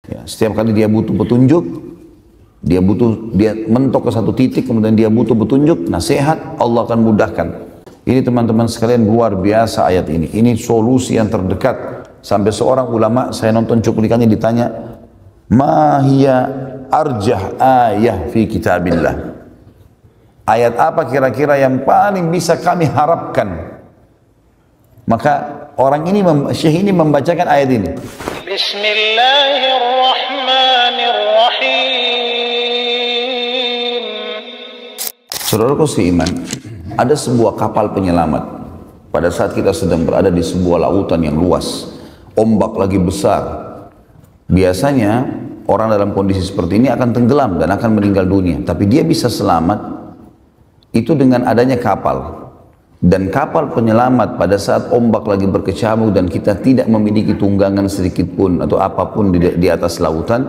Ya, setiap kali dia butuh petunjuk, dia mentok ke satu titik, kemudian dia butuh petunjuk, nasihat, Allah akan mudahkan. Ini teman-teman sekalian luar biasa ayat ini. Ini solusi yang terdekat. Sampai seorang ulama, saya nonton cuplikannya, ditanya, ma hiya arjah ayah fi kitabillah. Ayat apa kira-kira yang paling bisa kami harapkan? Maka orang ini, syekh ini membacakan ayat ini. Bismillahirrahmanirrahim. Saudaraku seiman, ada sebuah kapal penyelamat. Pada saat kita sedang berada di sebuah lautan yang luas, ombak lagi besar. Biasanya orang dalam kondisi seperti ini akan tenggelam dan akan meninggal dunia. Tapi dia bisa selamat itu dengan adanya kapal. Dan kapal penyelamat pada saat ombak lagi berkecamuk dan kita tidak memiliki tunggangan sedikit pun atau apapun di atas lautan,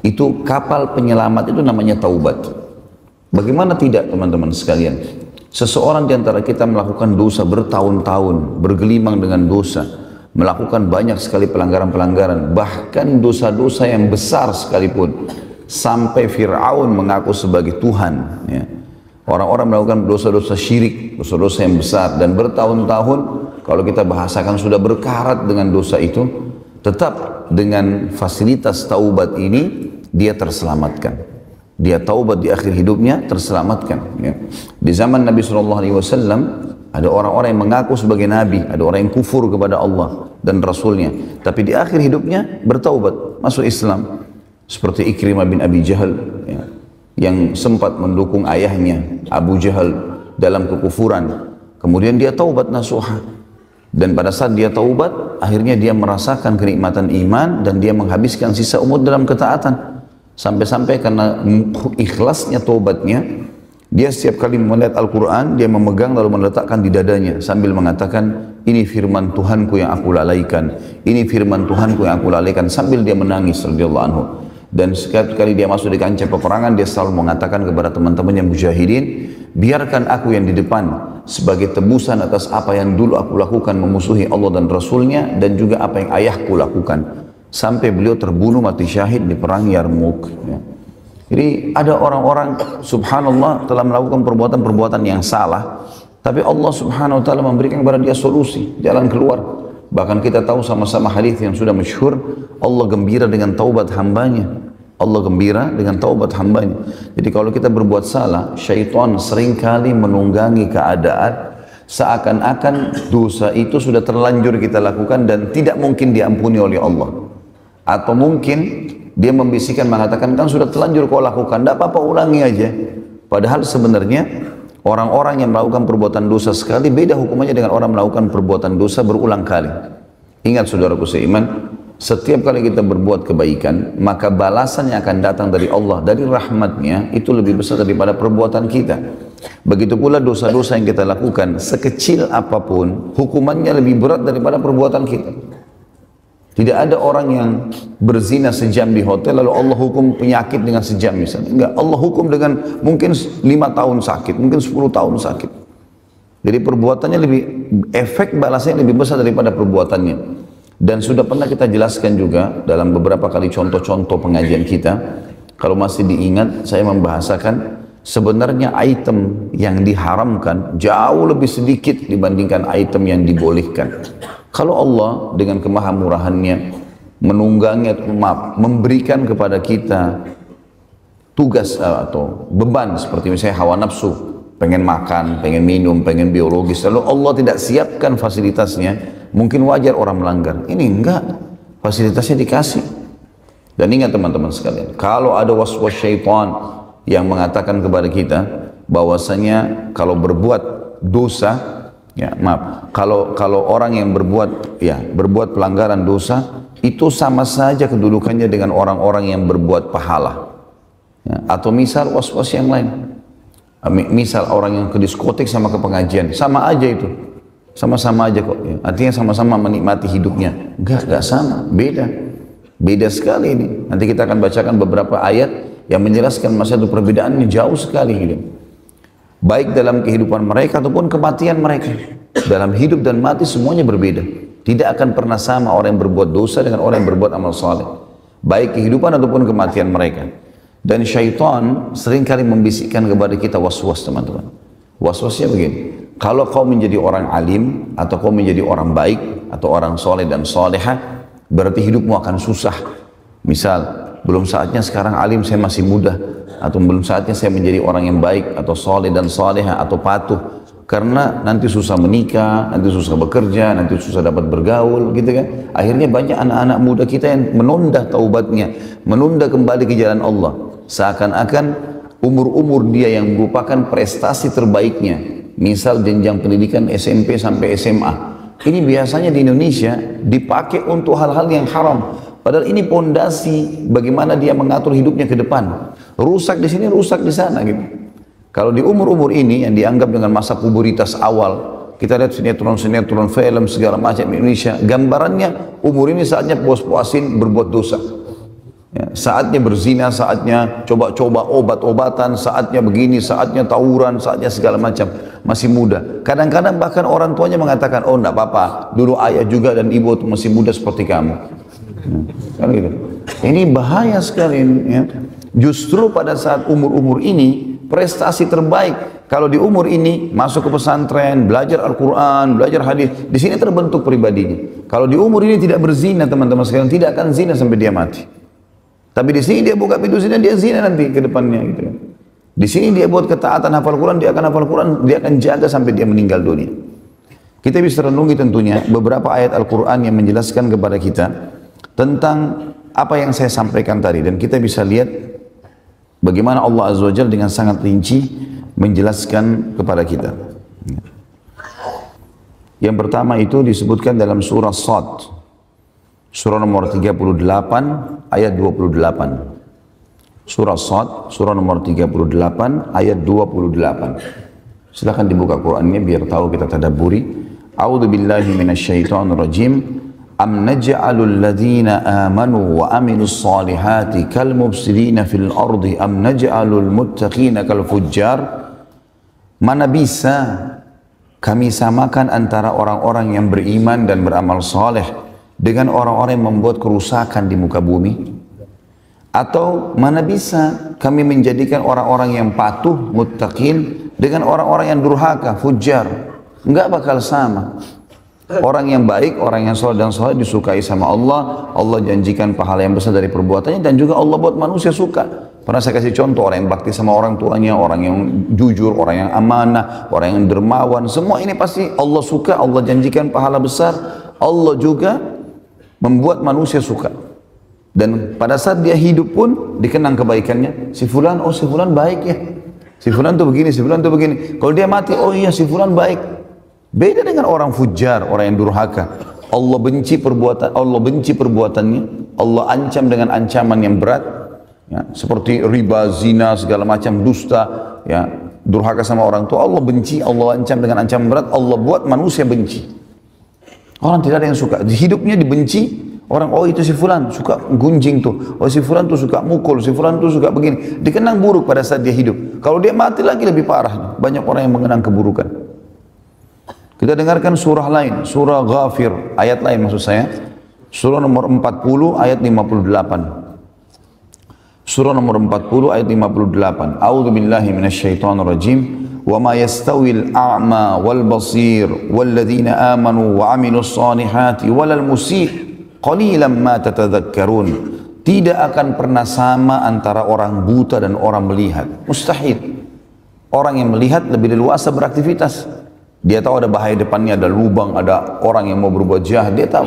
itu kapal penyelamat itu namanya taubat. Bagaimana tidak teman-teman sekalian? Seseorang di antara kita melakukan dosa bertahun-tahun, bergelimang dengan dosa, melakukan banyak sekali pelanggaran-pelanggaran, bahkan dosa-dosa yang besar sekalipun, sampai Fir'aun mengaku sebagai Tuhan. Ya. Orang-orang melakukan dosa-dosa syirik, dosa-dosa yang besar, dan bertahun-tahun, kalau kita bahasakan sudah berkarat dengan dosa itu, tetap dengan fasilitas taubat ini, dia terselamatkan. Dia taubat di akhir hidupnya, terselamatkan. Ya. Di zaman Nabi SAW, ada orang-orang yang mengaku sebagai Nabi, ada orang yang kufur kepada Allah dan Rasulnya. Tapi di akhir hidupnya bertaubat, masuk Islam. Seperti Ikrimah bin Abi Jahal, ya, yang sempat mendukung ayahnya, Abu Jahal, dalam kekufuran. Kemudian dia taubat nasuha. Dan pada saat dia taubat, akhirnya dia merasakan kenikmatan iman dan dia menghabiskan sisa umur dalam ketaatan. Sampai-sampai karena ikhlasnya taubatnya, dia setiap kali melihat Al-Quran, dia memegang lalu meletakkan di dadanya sambil mengatakan, ini firman Tuhanku yang aku lalaikan, ini firman Tuhanku yang aku lalaikan, sambil dia menangis radhiyallahu anhu. Dan setiap kali dia masuk di kancah peperangan, dia selalu mengatakan kepada teman-teman yang mujahidin, biarkan aku yang di depan sebagai tebusan atas apa yang dulu aku lakukan memusuhi Allah dan Rasulnya, dan juga apa yang ayahku lakukan. Sampai beliau terbunuh mati syahid di perang Yarmuk. Ya. Jadi ada orang-orang subhanallah telah melakukan perbuatan-perbuatan yang salah, tapi Allah subhanahu wa ta'ala memberikan kepada dia solusi, jalan keluar. Bahkan kita tahu sama-sama hadis yang sudah masyhur, Allah gembira dengan taubat hambanya. Allah gembira dengan taubat hambanya. Jadi kalau kita berbuat salah, syaitan seringkali menunggangi keadaan seakan-akan dosa itu sudah terlanjur kita lakukan dan tidak mungkin diampuni oleh Allah. Atau mungkin dia membisikkan, mengatakan, kan sudah terlanjur kau lakukan, tidak apa-apa, ulangi aja. Padahal sebenarnya orang-orang yang melakukan perbuatan dosa sekali beda hukumannya dengan orang melakukan perbuatan dosa berulang kali. Ingat saudaraku seiman, setiap kali kita berbuat kebaikan, maka balasan yang akan datang dari Allah, dari rahmatnya, itu lebih besar daripada perbuatan kita. Begitu pula dosa-dosa yang kita lakukan, sekecil apapun, hukumannya lebih berat daripada perbuatan kita. Tidak ada orang yang berzina sejam di hotel, lalu Allah hukum penyakit dengan sejam misalnya. Enggak, Allah hukum dengan mungkin 5 tahun sakit, mungkin 10 tahun sakit. Jadi perbuatannya lebih, efek balasnya lebih besar daripada perbuatannya. Dan sudah pernah kita jelaskan juga dalam beberapa kali contoh-contoh pengajian kita. Kalau masih diingat, saya membahasakan sebenarnya item yang diharamkan jauh lebih sedikit dibandingkan item yang dibolehkan. Kalau Allah dengan kemahamurahannya menunggangi atau memberikan kepada kita tugas atau beban seperti misalnya hawa nafsu, pengen makan, pengen minum, pengen biologis, lalu Allah tidak siapkan fasilitasnya, mungkin wajar orang melanggar. Ini enggak, fasilitasnya dikasih. Dan ingat teman-teman sekalian, kalau ada waswas syaitan yang mengatakan kepada kita bahwasanya kalau berbuat dosa, ya maaf, kalau orang yang berbuat pelanggaran dosa itu sama saja kedudukannya dengan orang-orang yang berbuat pahala. Ya, atau misal was-was yang lain, misal orang yang ke diskotik sama ke pengajian, sama aja itu, sama-sama aja kok. Ya. Artinya sama-sama menikmati hidupnya. Enggak sama, beda sekali ini. Nanti kita akan bacakan beberapa ayat yang menjelaskan masalah itu, perbedaannya jauh sekali gitu. Baik dalam kehidupan mereka ataupun kematian mereka. Dalam hidup dan mati semuanya berbeda. Tidak akan pernah sama orang yang berbuat dosa dengan orang yang berbuat amal saleh. baik kehidupan ataupun kematian mereka. Dan syaitan seringkali membisikkan kepada kita was-was, teman-teman. Was-wasnya begini, kalau kau menjadi orang alim, atau kau menjadi orang baik, atau orang soleh dan solehah, berarti hidupmu akan susah. Misal, belum saatnya sekarang alim, saya masih muda, atau belum saatnya saya menjadi orang yang baik, atau soleh dan solehah, atau patuh, karena nanti susah menikah, nanti susah bekerja, nanti susah dapat bergaul, gitu kan. Akhirnya banyak anak-anak muda kita yang menunda taubatnya, menunda kembali ke jalan Allah. Seakan-akan umur-umur dia yang merupakan prestasi terbaiknya, misal jenjang pendidikan SMP sampai SMA, ini biasanya di Indonesia dipakai untuk hal-hal yang haram. Padahal ini pondasi bagaimana dia mengatur hidupnya ke depan. Rusak di sini, rusak di sana, gitu. Kalau di umur-umur ini yang dianggap dengan masa puberitas awal, kita lihat sinetron-sinetron, film segala macam Indonesia, gambarannya umur ini saatnya puas-puasin berbuat dosa. Ya, saatnya berzina, saatnya coba-coba obat-obatan, saatnya begini, saatnya tawuran, saatnya segala macam. Masih muda. Kadang-kadang bahkan orang tuanya mengatakan, oh enggak apa-apa, dulu ayah juga dan ibu masih muda seperti kamu. Kan gitu. Ini bahaya sekali. Ya. Justru pada saat umur-umur ini, prestasi terbaik. Kalau di umur ini masuk ke pesantren, belajar Al-Quran, belajar hadis, di sini terbentuk pribadinya. Kalau di umur ini tidak berzina, teman-teman sekalian, tidak akan zina sampai dia mati. Tapi di sini dia buka pintu zina, dia zina nanti ke depannya, gitu. Di sini dia buat ketaatan hafal Quran, dia akan hafal Quran, dia akan jaga sampai dia meninggal dunia. Kita bisa renungi tentunya beberapa ayat Al-Quran yang menjelaskan kepada kita tentang apa yang saya sampaikan tadi, dan kita bisa lihat bagaimana Allah Azza wa Jalla dengan sangat rinci menjelaskan kepada kita. Yang pertama itu disebutkan dalam surah Shad, surah nomor 38 ayat 28. Surah Shad, surah nomor 38 ayat 28. Silakan dibuka Qur'annya biar tahu kita tadabburi. A'udzu billahi minasyaitonir rajim. Am naj'alul ladzina amanu wa amilus solihati kal mufsidina fil ardi am naj'alul muttaqina kal fujjar. Mana bisa kami samakan antara orang-orang yang beriman dan beramal soleh dengan orang-orang yang membuat kerusakan di muka bumi? Atau mana bisa kami menjadikan orang-orang yang patuh, muttaqin, dengan orang-orang yang durhaka, fujjar? Enggak bakal sama. Orang yang baik, orang yang soleh dan soleh disukai sama Allah. Allah janjikan pahala yang besar dari perbuatannya, dan juga Allah buat manusia suka. Pernah saya kasih contoh, orang yang bakti sama orang tuanya, orang yang jujur, orang yang amanah, orang yang dermawan, semua ini pasti Allah suka, Allah janjikan pahala besar. Allah juga membuat manusia suka. Dan pada saat dia hidup pun dikenang kebaikannya. Si fulan, oh si fulan baik ya. Si fulan tuh begini, si fulan tuh begini. Kalau dia mati, oh iya si fulan baik. Beda dengan orang fujar, orang yang durhaka. Allah benci perbuatannya. Allah ancam dengan ancaman yang berat. Ya, seperti riba, zina, segala macam, dusta, ya, durhaka sama orang tua. Allah benci, Allah ancam dengan ancaman berat. Allah buat manusia benci. Orang tidak ada yang suka. Hidupnya dibenci. Orang, oh itu si fulan suka gunjing tuh. Oh si fulan tuh suka mukul. Si fulan tuh suka begini. Dikenang buruk pada saat dia hidup. Kalau dia mati lagi lebih parah. Banyak orang yang mengenang keburukan. Kita dengarkan surah lain, surah Ghafir, ayat lain maksud saya. Surah nomor 40 ayat 58. Surah nomor 40 ayat 58. A'udzu billahi minasyaitonir rajim. Wa ma yastawil a'ma wal basir wal ladzina amanu wa 'amilus solihati walal musii qalilan ma tatadzakkarun. Tidak akan pernah sama antara orang buta dan orang melihat. Mustahil. Orang yang melihat lebih leluasa beraktivitas. Dia tahu ada bahaya depannya, ada lubang, ada orang yang mau berbuat jahat, dia tahu.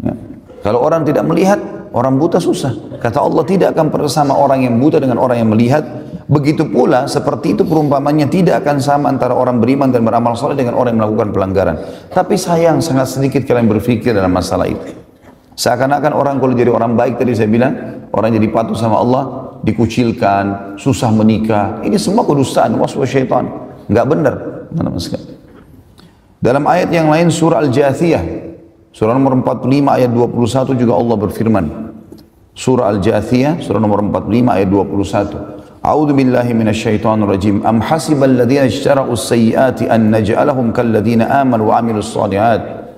Ya. Kalau orang tidak melihat, orang buta susah. Kata Allah, tidak akan pernah sama orang yang buta dengan orang yang melihat. Begitu pula, seperti itu perumpamannya, tidak akan sama antara orang beriman dan beramal soleh dengan orang yang melakukan pelanggaran. Tapi sayang, sangat sedikit kalian berpikir dalam masalah itu. Seakan-akan orang kalau jadi orang baik, tadi saya bilang, orang jadi patuh sama Allah, dikucilkan, susah menikah. Ini semua kedustaan, waswas syaitan. Enggak benar. Dalam ayat yang lain surah Al-Jathiyah, surah nomor 45 ayat 21 juga Allah berfirman. Surah Al-Jathiyah, surah nomor 45 ayat 21. A'udzu billahi minasyaitonir rajim. Am hasibal ladzina ijtara'u as-sayyi'ati an naj'alahum kal ladzina amanu wa 'amilus shalihat.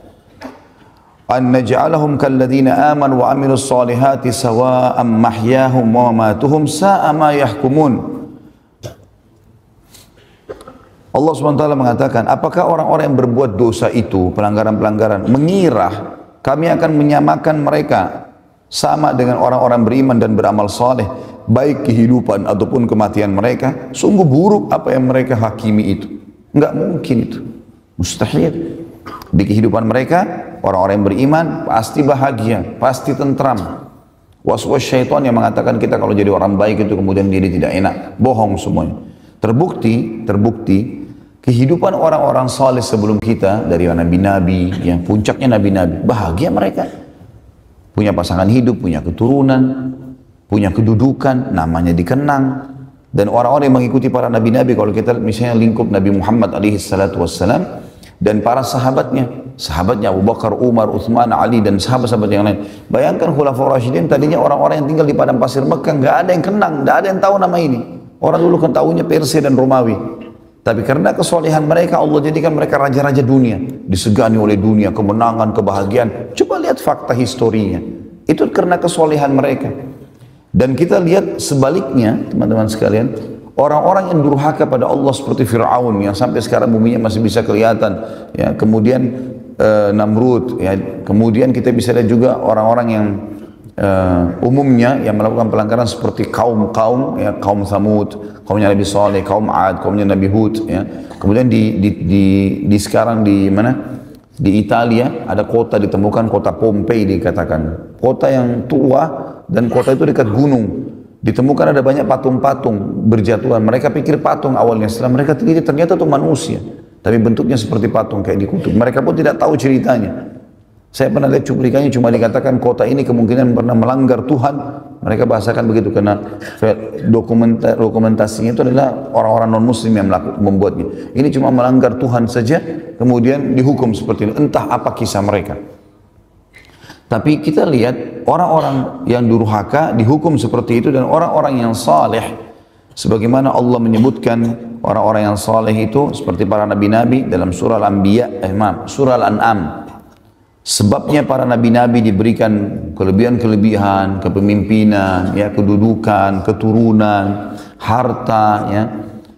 an naj'alahum kalladzina amanu wa amilus solihati sawa'an mahyahum wa mamatuhum sa'a ma yahkumun. Allah SWT mengatakan, apakah orang-orang yang berbuat dosa itu, pelanggaran-pelanggaran, mengira kami akan menyamakan mereka sama dengan orang-orang beriman dan beramal saleh, baik kehidupan ataupun kematian mereka? Sungguh buruk apa yang mereka hakimi itu. Enggak mungkin itu. Mustahil. Di kehidupan mereka, orang-orang yang beriman pasti bahagia, pasti tentram. Was-was syaitan yang mengatakan kita kalau jadi orang baik itu kemudian diri tidak enak. Bohong semuanya. Terbukti, kehidupan orang-orang saleh sebelum kita, dari nabi-nabi, yang puncaknya nabi-nabi, bahagia mereka. Punya pasangan hidup, punya keturunan, punya kedudukan, namanya dikenang. Dan orang-orang yang mengikuti para nabi-nabi, kalau kita misalnya lingkup Nabi Muhammad SAW, dan para sahabatnya Abu Bakar, Umar, Uthman, Ali, dan sahabat-sahabat yang lain. Bayangkan Khulafaur Rasyidin, tadinya orang-orang yang tinggal di padang pasir Mekah, nggak ada yang kenang, nggak ada yang tahu nama ini. Orang dulu kan tahunya Persia dan Romawi. Tapi karena kesolehan mereka, Allah jadikan mereka raja-raja dunia. Disegani oleh dunia, kemenangan, kebahagiaan. Coba lihat fakta historinya. Itu karena kesolehan mereka. Dan kita lihat sebaliknya, teman-teman sekalian, orang-orang yang durhaka pada Allah seperti Fir'aun, yang sampai sekarang buminya masih bisa kelihatan. Ya, kemudian Namrud. Ya, kemudian kita bisa lihat juga orang-orang yang umumnya yang melakukan pelanggaran seperti kaum ya, kaum Thamud, kaumnya Nabi Saleh, kaum Ad, kaumnya Nabi Hud, ya. Kemudian di sekarang di mana? Di Italia ada kota ditemukan, kota Pompei dikatakan. Kota yang tua dan kota itu dekat gunung. Ditemukan ada banyak patung-patung berjatuhan. Mereka pikir patung awalnya, setelah mereka teliti ternyata itu manusia. Tapi bentuknya seperti patung kayak di kutub. Mereka pun tidak tahu ceritanya. Saya pernah lihat cuplikannya, cuma dikatakan kota ini kemungkinan pernah melanggar Tuhan. Mereka bahasakan begitu karena dokumentasinya itu adalah orang-orang non-muslim yang membuatnya. Ini cuma melanggar Tuhan saja, kemudian dihukum seperti itu. Entah apa kisah mereka. Tapi kita lihat orang-orang yang durhaka dihukum seperti itu, dan orang-orang yang saleh, sebagaimana Allah menyebutkan orang-orang yang saleh itu seperti para nabi-nabi dalam surah Al-Anbiya, surah Al-An'am. Sebabnya para nabi-nabi diberikan kelebihan-kelebihan, kepemimpinan, ya, kedudukan, keturunan, harta, ya.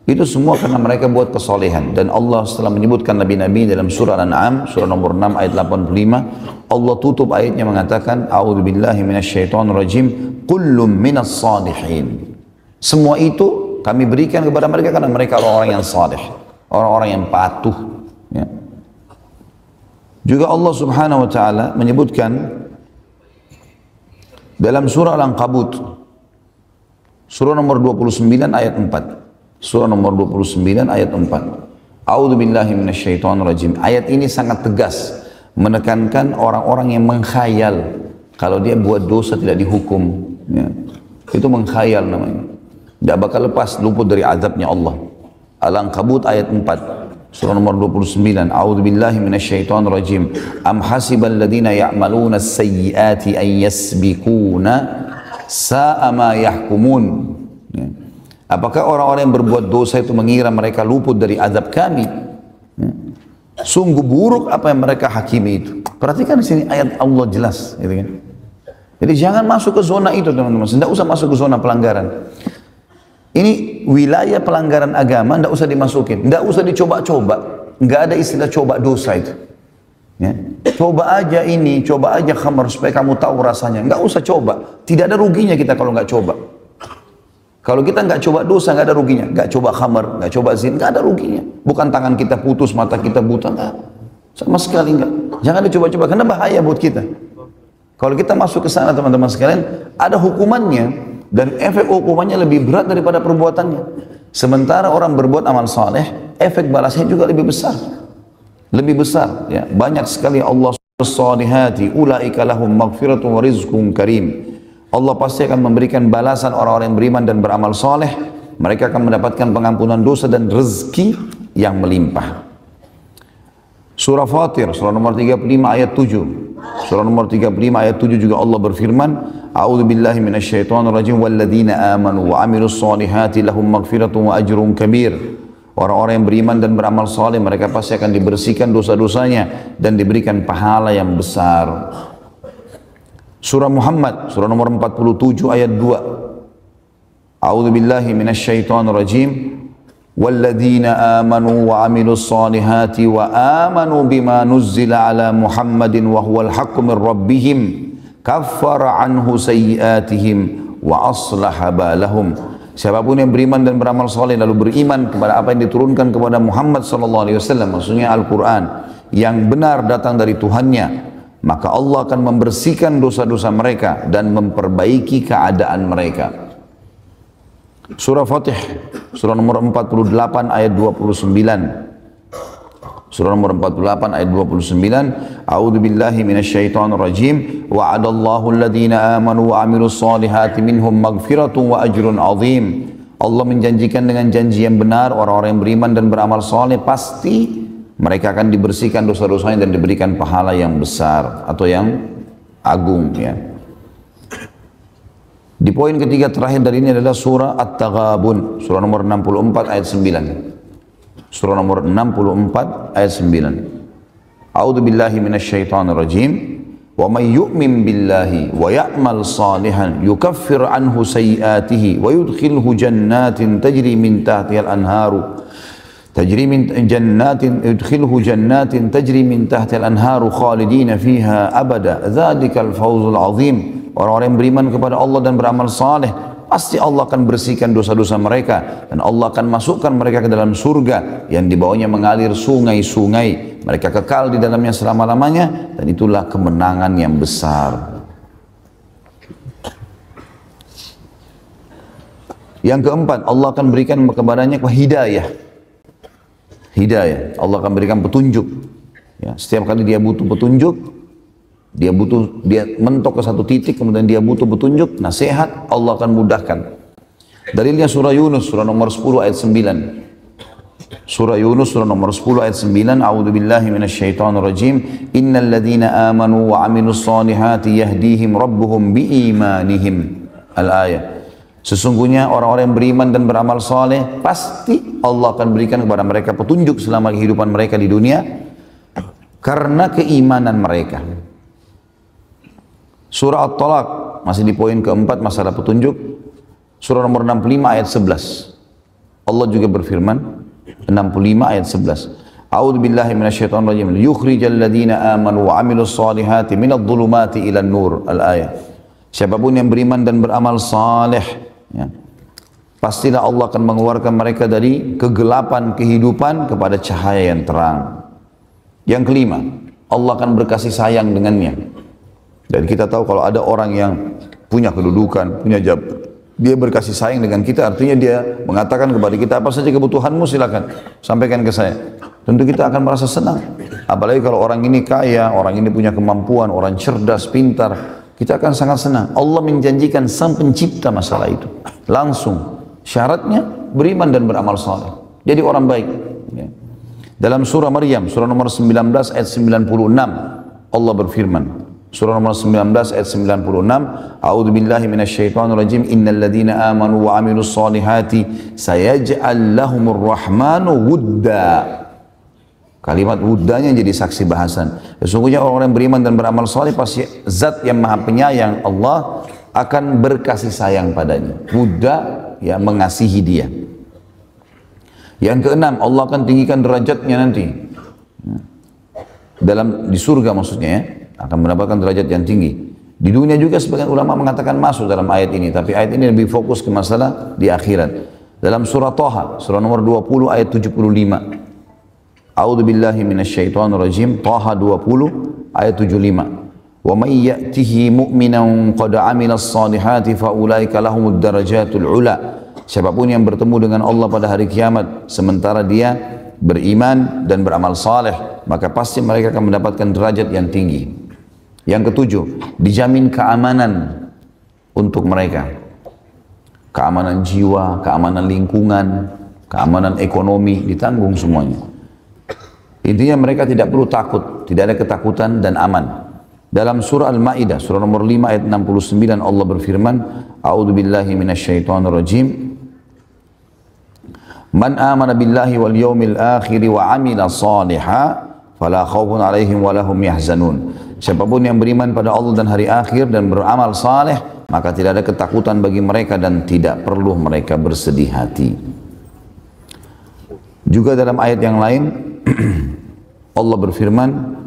Itu semua karena mereka buat kesolehan. Dan Allah setelah menyebutkan nabi-nabi dalam surah Al-An'am, surah nomor 6 ayat 85, Allah tutup ayatnya mengatakan, A'udzubillahi minasyaitonirrajim, kullum minas salihin. Semua itu kami berikan kepada mereka karena mereka orang-orang yang saleh, orang-orang yang patuh, ya. Juga Allah Subhanahu wa taala menyebutkan dalam surah Al-Ankabut, surah nomor 29 ayat 4. Surah nomor 29 ayat 4. A'udzubillahi minasyaitonirrajim. Ayat ini sangat tegas menekankan orang-orang yang mengkhayal kalau dia buat dosa tidak dihukum, ya. Itu mengkhayal namanya. Tidak bakal lepas luput dari azabnya Allah. Al-Ankabut ayat 4. Surah nomor 29. A'udzubillahi minasyaitonirrajim. Am hasibal ladzina ya'maluna as-sayyi'ati an yasbiquna sa'a ma yahkumun. Ya. Apakah orang-orang yang berbuat dosa itu mengira mereka luput dari azab kami? Ya. Sungguh buruk apa yang mereka hakimi itu. Perhatikan di sini ayat Allah jelas, gitu kan. Jadi jangan masuk ke zona itu, teman-teman. Tidak usah masuk ke zona pelanggaran. Ini wilayah pelanggaran agama, tidak usah dimasukin, tidak usah dicoba-coba, nggak ada istilah coba dosa itu. Ya. Coba aja ini, coba aja khamar supaya kamu tahu rasanya, nggak usah coba. Tidak ada ruginya kita kalau nggak coba. Kalau kita nggak coba dosa, nggak ada ruginya. Nggak coba khamar, nggak coba zina, nggak ada ruginya. Bukan tangan kita putus, mata kita buta, nggak. Sama sekali nggak. Jangan dicoba-coba, karena bahaya buat kita. Kalau kita masuk ke sana, teman-teman sekalian, ada hukumannya. Dan efek hukumannya lebih berat daripada perbuatannya. Sementara orang berbuat amal saleh, efek balasnya juga lebih besar. Lebih besar, ya. Banyak sekali Allah as-salihati ulaika lahum maghfiratun wa rizqun karim. Allah pasti akan memberikan balasan orang-orang yang beriman dan beramal saleh. Mereka akan mendapatkan pengampunan dosa dan rezeki yang melimpah. Surah Fatir, surah nomor 35 ayat 7. Surah nomor 35 ayat 7 juga Allah berfirman, A'udzubillahi minasyaitonirrajim walladzina amanu wa amilus solihati lahum maghfiratun wa ajrun kabir. Orang-orang yang beriman dan beramal saleh, mereka pasti akan dibersihkan dosa-dosanya dan diberikan pahala yang besar. Surah Muhammad, surah nomor 47 ayat 2. A'udzu billahi minasyaitonir rajim. Walladzina amanu wa 'amilus solihati wa amanu bima nuzzila ala Muhammadin wa huwal haqqu min rabbihim kaffara anhu sayyi'atihim wa aslaha balahum. Siapapun yang beriman dan beramal soleh lalu beriman kepada apa yang diturunkan kepada Muhammad sallallahu alaihi wasallam, maksudnya Al-Qur'an yang benar datang dari Tuhannya, maka Allah akan membersihkan dosa-dosa mereka dan memperbaiki keadaan mereka. Surah Fatih, surah nomor 48 ayat 29. Surah nomor 48 ayat 29. A'udzu billahi minasyaitonir rajim. Wa'adallahu alladhina amanu wa 'amilus solihati minhum maghfiratun wa ajrun 'azim. Allah menjanjikan dengan janji yang benar orang-orang yang beriman dan beramal saleh pasti mereka akan dibersihkan dosa-dosanya dan diberikan pahala yang besar atau yang agung, ya. Di poin ketiga terakhir dari ini adalah surah At-Taghabun, surah nomor 64 ayat 9. Surah nomor 64 ayat 9. A'udzu billahi minasyaitonir rajim. Wa may yu'min billahi wa ya'mal salihan yukaffir anhu sayyi'atihi wa yudkhilhu jannatin tajri min tahtiha al-anharu yudkhilhu jannatin tajri min tahtiha al-anharu khalidina fiha abada dzalikal fawzul 'azim. Orang-orang yang beriman kepada Allah dan beramal saleh, pasti Allah akan bersihkan dosa-dosa mereka dan Allah akan masukkan mereka ke dalam surga yang di bawahnya mengalir sungai-sungai. Mereka kekal di dalamnya selama-lamanya dan itulah kemenangan yang besar. Yang keempat, Allah akan berikan kepadanya hidayah. Hidayah, Allah akan berikan petunjuk. Ya, setiap kali dia butuh petunjuk, dia mentok ke satu titik, kemudian dia butuh petunjuk, nasihat, Allah akan mudahkan. Dalilnya surah Yunus, surah nomor 10 ayat 9. Surah Yunus, surah nomor 10 ayat 9. A'udzu billahi minasyaitonir rajim. Innal ladzina amanu wa 'amilus solihati yahdihim rabbuhum biimanihim. Al-ayat. Sesungguhnya orang-orang yang beriman dan beramal saleh pasti Allah akan berikan kepada mereka petunjuk selama kehidupan mereka di dunia karena keimanan mereka. Surah At-Talaq, masih di poin keempat masalah petunjuk. Surah nomor 65 ayat 11. Allah juga berfirman, 65 ayat 11. A'udzu billahi minasyaitonir rajim. Yukhrijal ladzina amanu wa 'amilus solihati minadh dhulumati ilan nur. Al-ayat. Siapapun yang beriman dan beramal saleh, ya, pastilah Allah akan mengeluarkan mereka dari kegelapan kehidupan kepada cahaya yang terang. Yang kelima, Allah akan berkasih sayang dengannya. Dan kita tahu kalau ada orang yang punya kedudukan, punya jabatan, dia berkasih sayang dengan kita, artinya dia mengatakan kepada kita, apa saja kebutuhanmu silakan sampaikan ke saya. Tentu kita akan merasa senang. Apalagi kalau orang ini kaya, orang ini punya kemampuan, orang cerdas, pintar, kita akan sangat senang. Allah menjanjikan sang pencipta masalah itu. Langsung, syaratnya beriman dan beramal saleh. Jadi orang baik. Ya. Dalam surah Maryam, surah nomor 19 ayat 96, Allah berfirman. Surah nomor 19 ayat 96. A'udzu billahi minasyaitonir rajim. Innal ladzina amanu wa 'amilus solihati sayaj'al lahumur rahmanu wudda. Kalimat wuddanya jadi saksi bahasan. Sesungguhnya orang-orang yang beriman dan beramal saleh pasti zat yang maha penyayang Allah akan berkasih sayang padanya. Wudda, ya, mengasihi dia. Yang keenam, Allah akan tinggikan derajatnya nanti. Di surga maksudnya, ya, akan mendapatkan derajat yang tinggi. Di dunia juga sebagian ulama mengatakan masuk dalam ayat ini, tapi ayat ini lebih fokus ke masalah di akhirat. Dalam surah Thaha, surah nomor 20 ayat 75. A'udzu billahi minasyaitonir rajim. Thaha 20 ayat 75. Wa may ya'tihi mu'minan qad 'amilas solihati fa ulaika lahumud darajatul 'ula. Siapapun yang bertemu dengan Allah pada hari kiamat sementara dia beriman dan beramal saleh, maka pasti mereka akan mendapatkan derajat yang tinggi. Yang ketujuh, dijamin keamanan untuk mereka. Keamanan jiwa, keamanan lingkungan, keamanan ekonomi, ditanggung semuanya. Intinya mereka tidak perlu takut, tidak ada ketakutan dan aman. Dalam surah Al-Ma'idah, surah nomor 5 ayat 69, Allah berfirman, A'udzu billahi minasyaitonir rajim. Man amana billahi wal yawmil akhir wa amila salihan fala khaufun alaihim wa lahum yahzanun. Siapapun yang beriman pada Allah dan hari akhir dan beramal saleh, maka tidak ada ketakutan bagi mereka dan tidak perlu mereka bersedih hati. Juga dalam ayat yang lain Allah berfirman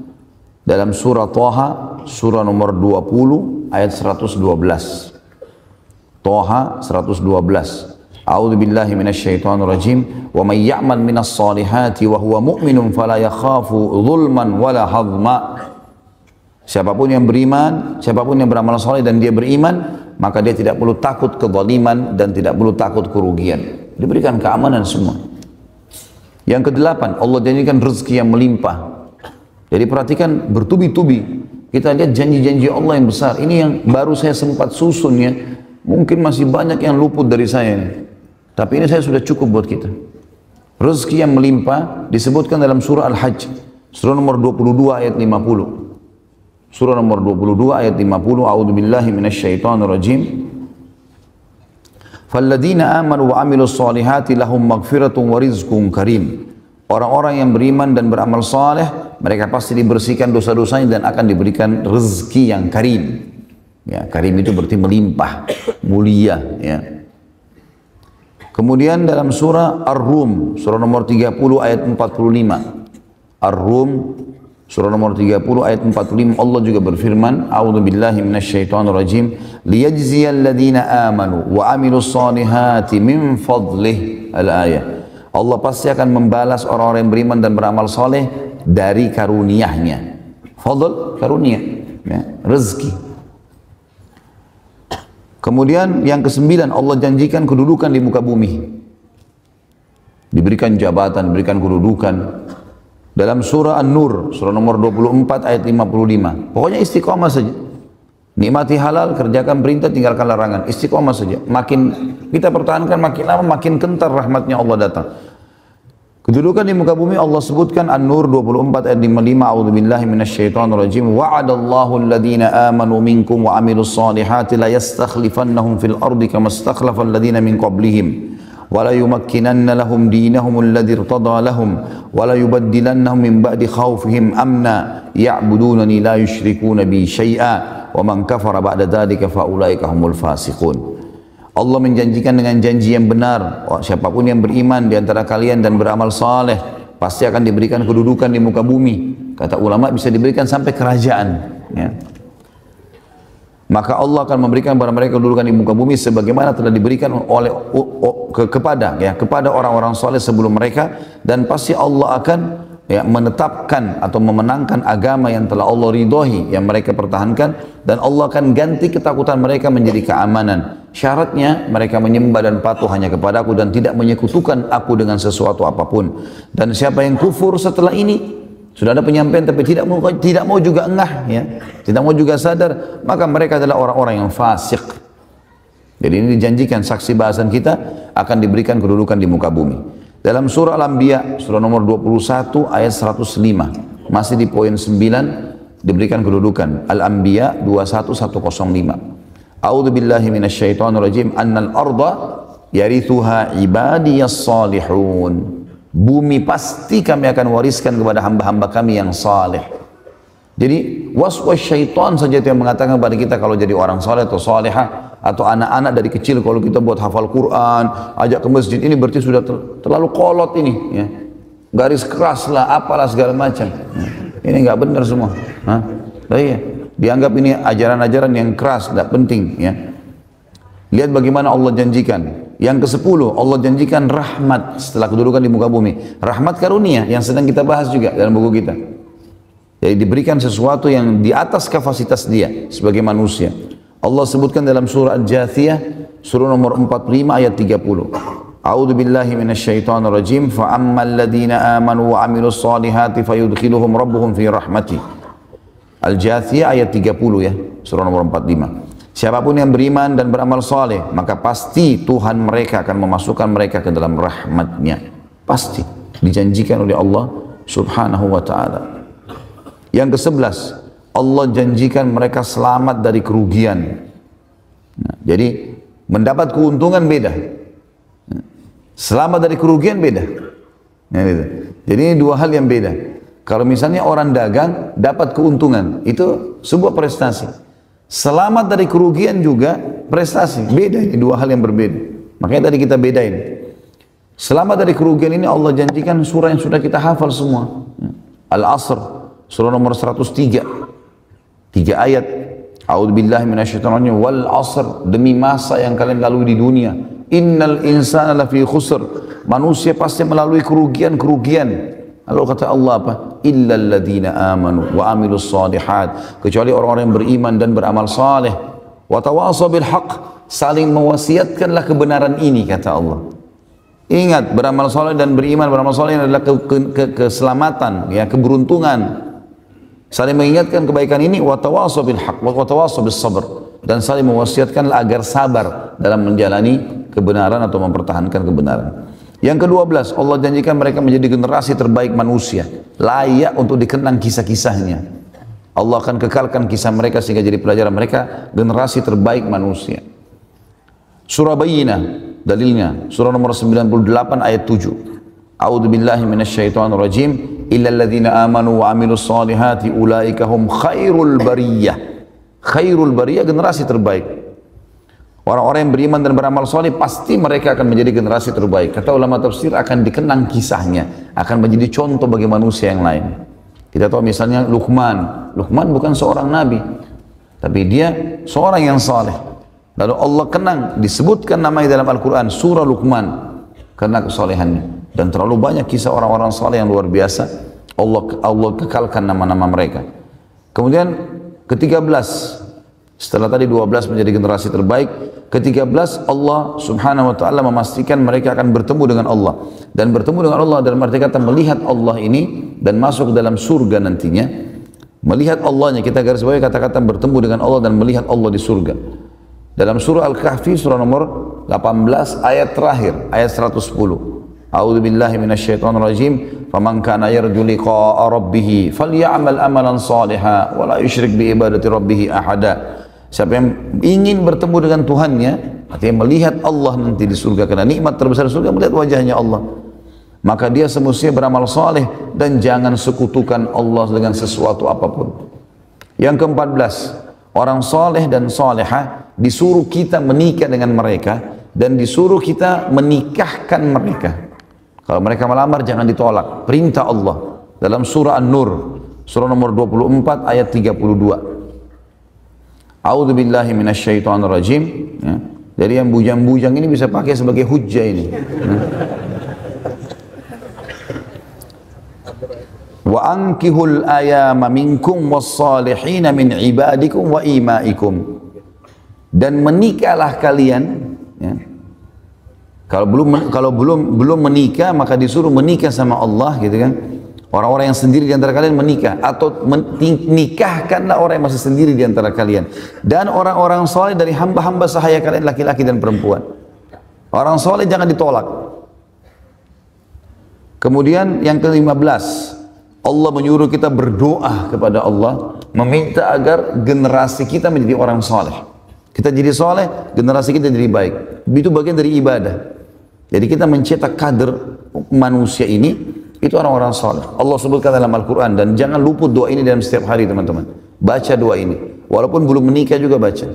dalam surah Thaha, surah nomor 20 ayat 112. Thaha 112. A'udzu billahi minasyaitonir rajim. Wa may ya'mal minas solihati wa huwa mu'minun fala yakhafu dzulman wala hadma. Siapapun yang beriman, siapapun yang beramal saleh dan dia beriman, maka dia tidak perlu takut kezaliman dan tidak perlu takut kerugian. Diberikan keamanan semua. Yang kedelapan, Allah janjikan rezeki yang melimpah. Jadi perhatikan bertubi-tubi. Kita lihat janji-janji Allah yang besar. Ini yang baru saya sempat susun ya. Mungkin masih banyak yang luput dari saya ini. Tapi ini saya sudah cukup buat kita. Rezeki yang melimpah disebutkan dalam surah Al-Hajj. Surah nomor 22 ayat 50. Surah nomor 22 ayat 50. A'udzu billahi minasyaitonir rajim. Falladzina amanu wa amilus solihati lahum maghfiratun wa rizqun karim. Orang-orang yang beriman dan beramal saleh, mereka pasti dibersihkan dosa-dosanya dan akan diberikan rezeki yang karim. Ya, karim itu berarti melimpah, mulia, ya. Kemudian dalam surah Ar-Rum, surah nomor 30 ayat 45. Ar-Rum, surah nomor 30 ayat 45, Allah juga berfirman, A'udzu billahi minasyaitonir rajim, liyajziyal ladzina amanu wa amilus solihati min fadlih. Al-ayah. Allah pasti akan membalas orang-orang yang beriman dan beramal soleh dari karunia-Nya. Fadl, karunia, ya, rezeki. Kemudian yang ke-9, Allah janjikan kedudukan di muka bumi. Diberikan jabatan, diberikan kedudukan. Dalam surah An-Nur, surah nomor 24 ayat 55. Pokoknya istiqomah saja. Nikmati halal, kerjakan perintah, tinggalkan larangan. Istiqomah saja. Makin kita pertahankan, makin lama makin kentar rahmatnya Allah datang. Kedudukan di muka bumi Allah sebutkan An-Nur 24 ayat 55. A'udzubillahi minasyaitonir rajim. Wa'adallahu alladhina amanu minkum wa amilus solihati la yastakhlifannahum fil ardi kama istakhlafa alladhina min qablihim wa la yumakkinanna lahum dinahum alladhi irtada lahum wa la yubaddilannahum min ba'di khawfihim amna ya'budunani la yushrikuna bi syai'a wa man kafara ba'da dzalika fa ulaika humul fasiqun. Allah menjanjikan dengan janji yang benar, siapapun yang beriman di antara kalian dan beramal saleh pasti akan diberikan kedudukan di muka bumi. Kata ulama bisa diberikan sampai kerajaan, ya. Maka Allah akan memberikan kepada mereka kedudukan di muka bumi sebagaimana telah diberikan oleh kepada orang-orang saleh sebelum mereka, dan pasti Allah akan menetapkan atau memenangkan agama yang telah Allah ridhoi yang mereka pertahankan, dan Allah akan ganti ketakutan mereka menjadi keamanan. Syaratnya mereka menyembah dan patuh hanya kepadaku dan tidak menyekutukan aku dengan sesuatu apapun. Dan siapa yang kufur setelah ini, sudah ada penyampaian tapi tidak mau juga engah, ya, tidak mau juga sadar, maka mereka adalah orang-orang yang fasik. Jadi ini dijanjikan saksi bahasan kita akan diberikan kedudukan di muka bumi. Dalam surah Al-Anbiya, surah nomor 21 ayat 105, masih di poin 9 diberikan kedudukan. Al-Anbiya 21105. A'udzu billahi minasyaitonir rajim. Annal arda yarithuha ibadiyas salihun. Bumi pasti kami akan wariskan kepada hamba-hamba kami yang saleh. Jadi waswas syaitan saja yang mengatakan kepada kita kalau jadi orang saleh atau salihah, atau anak-anak dari kecil kalau kita buat hafal Quran, ajak ke masjid, ini berarti sudah terlalu kolot ini, ya. Garis keras lah, apalah segala macam. Ini nggak benar semua. Iya. Dianggap ini ajaran-ajaran yang keras, tidak penting, ya. Lihat bagaimana Allah janjikan. Yang ke-10, Allah janjikan rahmat setelah kedudukan di muka bumi. Rahmat karunia yang sedang kita bahas juga dalam buku kita. Jadi diberikan sesuatu yang di atas kapasitas dia sebagai manusia. Allah sebutkan dalam surah Al-Jathiyah, surah nomor 45 ayat 30. A'udzu billahi minasyaitonir rajim. Fa ammal ladzina amanu wa amilus solihati fayudkhiluhum rabbuhum fi rahmati. Al-Jathiyah ayat 30, ya, surah nomor 45. Siapapun yang beriman dan beramal saleh, maka pasti Tuhan mereka akan memasukkan mereka ke dalam rahmat-Nya. Pasti dijanjikan oleh Allah Subhanahu wa taala. Yang ke-11, Allah janjikan mereka selamat dari kerugian. Nah, jadi mendapat keuntungan beda. Selamat dari kerugian beda. Ya, gitu. Jadi ini dua hal yang beda. Kalau misalnya orang dagang dapat keuntungan, itu sebuah prestasi. Selamat dari kerugian juga prestasi. Beda, ini dua hal yang berbeda. Makanya tadi kita bedain. Selamat dari kerugian ini Allah janjikan surah yang sudah kita hafal semua. Al-Asr, surah nomor 103. 3 ayat. A'udzubillahi minasyaitonir rajim. Wal 'asr, demi masa yang kalian lalui di dunia. Innal insana lafi khusr. Manusia pasti melalui kerugian-kerugian. Lalu kata Allah apa? Illal ladzina amanu wa amilus shalihat. Kecuali orang-orang yang beriman dan beramal saleh. Wa tawasaw bil haqq. Saling mewasiatkanlah kebenaran ini kata Allah. Ingat, beramal saleh dan beriman beramal saleh adalah keselamatan, ya, keberuntungan. Saling mengingatkan kebaikan ini, wa tawasaw bil haqq wa tawasaw bis sabr, dan saling mewasiatkanlah agar sabar dalam menjalani kebenaran atau mempertahankan kebenaran. Yang ke-12, Allah janjikan mereka menjadi generasi terbaik manusia, layak untuk dikenang kisah-kisahnya. Allah akan kekalkan kisah mereka sehingga jadi pelajaran mereka, generasi terbaik manusia. Surah Bayyinah, dalilnya, surah nomor 98 ayat 7. A'udzu billahi minasyaitonir rajim. Illal ladzina amanu wa amilus solihati ulaika hum khairul bariyah. Khairul bariyah, generasi terbaik. Orang-orang yang beriman dan beramal soleh pasti mereka akan menjadi generasi terbaik. Kata ulama tafsir, akan dikenang kisahnya, akan menjadi contoh bagi manusia yang lain. Kita tahu misalnya Luqman. Luqman bukan seorang nabi, tapi dia seorang yang saleh. Lalu Allah kenang, disebutkan namanya dalam Al-Quran, surah Luqman, karena kesolehannya. Dan terlalu banyak kisah orang-orang saleh yang luar biasa. Allah kekalkan nama-nama mereka. Kemudian ke-13, setelah tadi 12 menjadi generasi terbaik, ke-13 Allah subhanahu wa ta'ala memastikan mereka akan bertemu dengan Allah. Dan bertemu dengan Allah dalam arti kata melihat Allah ini dan masuk ke dalam surga nantinya. Melihat Allahnya, kita garis bawahi kata-kata bertemu dengan Allah dan melihat Allah di surga. Dalam surah Al-Kahfi, surah nomor 18 ayat terakhir, ayat 110. A'udzu billahi minasyaitonir rajim. Faman kana yarju liqa'a rabbih falyamal amalan shalihan wa la yusyrik bi ibadati rabbih ahada. Siapa yang ingin bertemu dengan Tuhannya, artinya melihat Allah nanti di surga, karena nikmat terbesar di surga melihat wajahnya Allah, maka dia semestinya beramal saleh dan jangan sekutukan Allah dengan sesuatu apapun. Yang ke-14, orang saleh dan salehah disuruh kita menikah dengan mereka dan disuruh kita menikahkan mereka. Kalau mereka melamar jangan ditolak, perintah Allah dalam surah An-Nur, surah nomor 24 ayat 32. A'udzu billahi minasyaitonir rajim. Ya. Jadi yang bujang-bujang ini bisa pakai sebagai hujjah ini. Wa ankihul ayama minkum was-salihin min ibadikum wa imaikum. Dan menikahlah kalian, ya. Kalau belum menikah maka disuruh menikah sama Allah, gitu kan. Orang-orang yang sendiri di antara kalian menikah, atau nikahkanlah orang yang masih sendiri di antara kalian, dan orang-orang soleh dari hamba-hamba sahaya kalian, laki-laki dan perempuan. Orang soleh jangan ditolak. Kemudian yang ke-15, Allah menyuruh kita berdoa kepada Allah, meminta agar generasi kita menjadi orang soleh. Kita jadi soleh, generasi kita jadi baik. Itu bagian dari ibadah. Jadi kita mencetak kader manusia ini, itu orang-orang soleh. Allah sebutkan dalam Al-Quran, dan jangan luput doa ini dalam setiap hari teman-teman. Baca doa ini, walaupun belum menikah juga baca.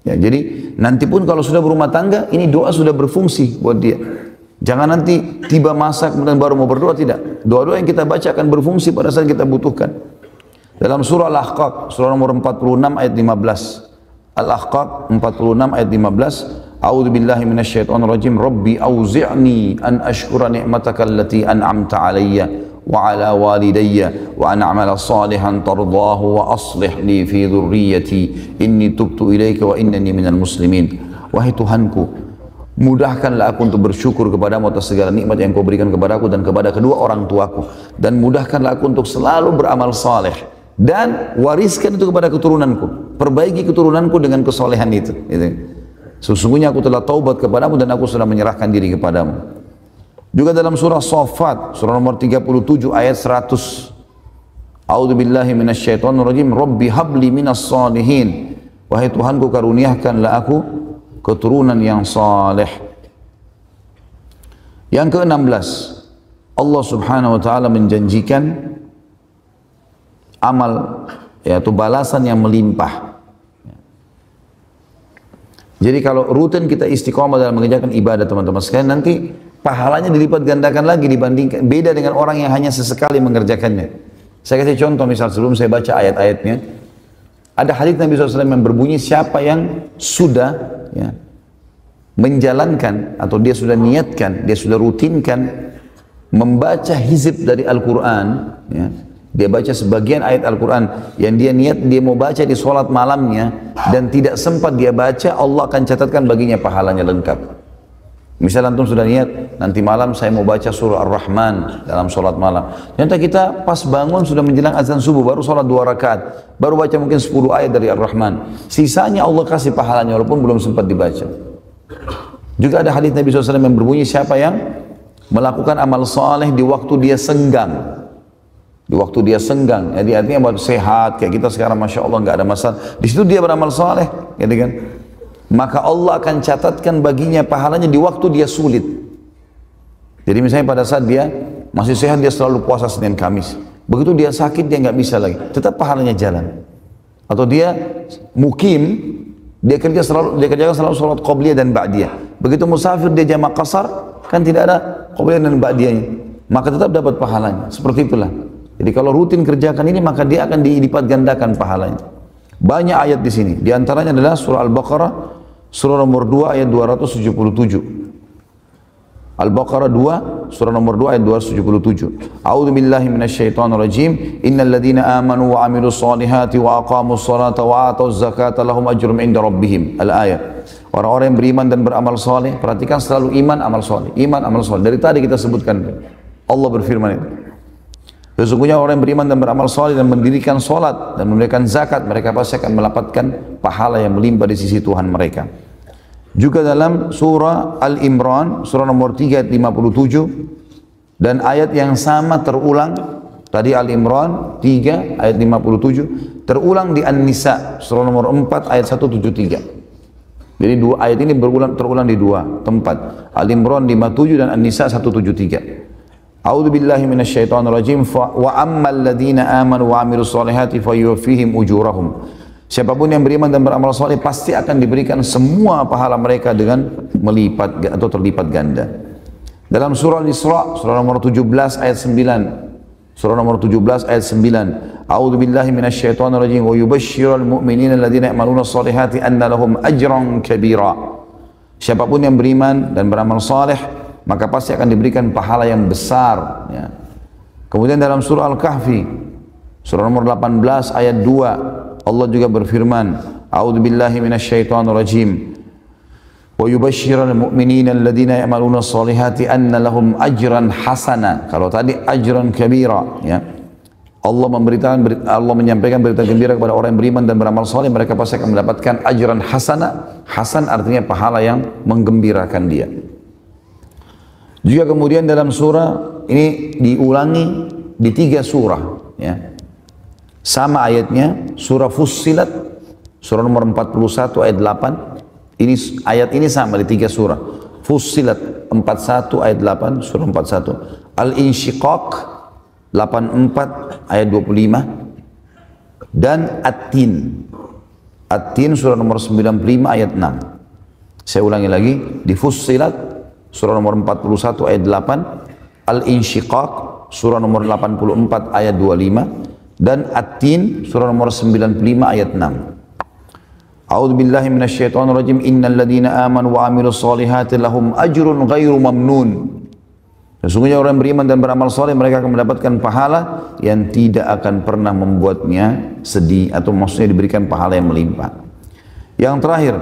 Ya, jadi nanti pun kalau sudah berumah tangga, ini doa sudah berfungsi buat dia. Jangan nanti tiba masa kemudian baru mau berdoa, tidak. Doa-doa yang kita baca akan berfungsi pada saat kita butuhkan. Dalam surah Al-Ahqaf, surah nomor 46 ayat 15. Al-Ahqaf 46 ayat 15. A'udzu billahi minasyaitonir rajim. Rabbi auzi'ni an ashkura ni'mataka allati an'amta 'alayya wa 'ala walidayya wa an a'mala salihan tardahu wa aslih li fi dhurriyyati inni tubtu ilaika wa innani minal muslimin. Wahai Tuhanku, mudahkanlah aku untuk bersyukur kepadamu atas segala nikmat yang kau berikan kepadaku dan kepada kedua orang tuaku, dan mudahkanlah aku untuk selalu beramal saleh, dan wariskan itu kepada keturunanku, perbaiki keturunanku dengan kesolehan itu, gitu. Sesungguhnya aku telah taubat kepadamu dan aku sudah menyerahkan diri kepadamu. Juga dalam surah Shaffat, surah nomor 37 ayat 100. A'udzu billahi minasyaitonir rajim. Rabbi habli minas salihin. Wahai Tuhanku, karuniakanlah aku keturunan yang saleh. Yang ke-16, Allah Subhanahu wa taala menjanjikan amal, yaitu balasan yang melimpah. Jadi kalau rutin kita istiqomah dalam mengerjakan ibadah teman-teman sekalian, nanti pahalanya dilipat gandakan lagi dibandingkan, beda dengan orang yang hanya sesekali mengerjakannya. Saya kasih contoh, misal sebelum saya baca ayat-ayatnya, ada hadits Nabi SAW yang berbunyi, siapa yang sudah menjalankan atau dia sudah niatkan, dia sudah rutinkan membaca hizib dari Al-Quran, dia baca sebagian ayat Al-Quran yang dia niat dia mau baca di sholat malamnya dan tidak sempat dia baca, Allah akan catatkan baginya pahalanya lengkap. Misal antum sudah niat, nanti malam saya mau baca surah Ar-Rahman dalam sholat malam. Ternyata kita pas bangun sudah menjelang azan subuh, baru sholat 2 rakaat, baru baca mungkin 10 ayat dari Ar-Rahman. Sisanya Allah kasih pahalanya walaupun belum sempat dibaca. Juga ada hadits Nabi SAW yang berbunyi, siapa yang melakukan amal soleh di waktu dia senggang. Di waktu dia senggang, jadi artinya buat sehat, kayak kita sekarang Masya Allah nggak ada masalah. Di situ dia beramal soleh, gitu kan? Maka Allah akan catatkan baginya pahalanya di waktu dia sulit. Jadi misalnya pada saat dia masih sehat, dia selalu puasa Senin Kamis. Begitu dia sakit, dia nggak bisa lagi, tetap pahalanya jalan. Atau dia mukim, dia kerjakan selalu sholat qobliyah dan ba'diyah. Begitu musafir dia jamak qasar, kan tidak ada qobliyah dan ba'diyahnya, maka tetap dapat pahalanya. Seperti itulah. Jadi kalau rutin kerjakan ini, maka dia akan dilipat gandakan pahalanya. Banyak ayat di sini. Di antaranya adalah surah Al-Baqarah, surah nomor 2 ayat 277. Al-Baqarah 2, surah nomor 2 ayat 277. A'udzu billahi minasyaitonir rajim. Innal ladzina amanu wa 'amilus solihati wa aqamus sholata wa atuz zakata lahum ajrun 'inda rabbihim. Al-ayat. Orang-orang yang beriman dan beramal soleh, perhatikan selalu iman, amal soleh. Iman, amal soleh. Dari tadi kita sebutkan. Allah berfirman itu. Sesungguhnya orang yang beriman dan beramal soleh dan mendirikan solat dan memberikan zakat, mereka pasti akan mendapatkan pahala yang melimpah di sisi Tuhan mereka. Juga dalam surah Al-Imran, surah nomor 3 ayat 57, dan ayat yang sama terulang, tadi Al-Imran 3 ayat 57, terulang di An-Nisa, surah nomor 4 ayat 173. Jadi dua ayat ini terulang di dua tempat, Al-Imran 57 dan An-Nisa 173. A'udzu billahi minasyaitonir rajim. Wa ammal ladzina amanu wa 'amilus solihati fayuwaffihim ujurahum. Siapapun yang beriman dan beramal saleh pasti akan diberikan semua pahala mereka dengan melipat atau terlipat ganda. Dalam surah Al-Isra, surah nomor 17 ayat 9. Surah nomor 17 ayat 9. A'udzu billahi minasyaitonir rajim. Wa yubashshirul mu'minina alladzina ya'maluna sholihati anna lahum ajran kabira. Siapapun yang beriman dan beramal saleh, maka pasti akan diberikan pahala yang besar. Kemudian dalam surah Al-Kahfi, surah nomor 18 ayat 2, Allah juga berfirman, A'udzu billahi minasyaitonir rajim. Wa yubashshirul mu'minina alladzina ya'maluna sholihati anna lahum ajran hasana. Kalau tadi ajran kabira, Allah menyampaikan berita gembira kepada orang yang beriman dan beramal saleh, mereka pasti akan mendapatkan ajran hasana. Hasan artinya pahala yang menggembirakan dia. Juga kemudian dalam surah ini diulangi di 3 surah, sama ayatnya, surah Fussilat, surah nomor 41 ayat 8. Ini ayat ini sama di 3 surah. Fussilat 41 ayat 8, surah 41. Al-Insyiqaq 84 ayat 25 dan At-Tin. At-Tin surah nomor 95 ayat 6. Saya ulangi lagi, di Fussilat surah nomor 41 ayat 8, Al-Insyiqaq surah nomor 84 ayat 25 dan At-Tin surah nomor 95 ayat 6. A'udzu billahi minasyaitonir rajim. Innal ladzina amanu wa 'amilus solihati lahum ajrun ghairu mamnun. Sesungguhnya orang beriman dan beramal saleh, mereka akan mendapatkan pahala yang tidak akan pernah membuatnya sedih, atau maksudnya diberikan pahala yang melimpah. Yang terakhir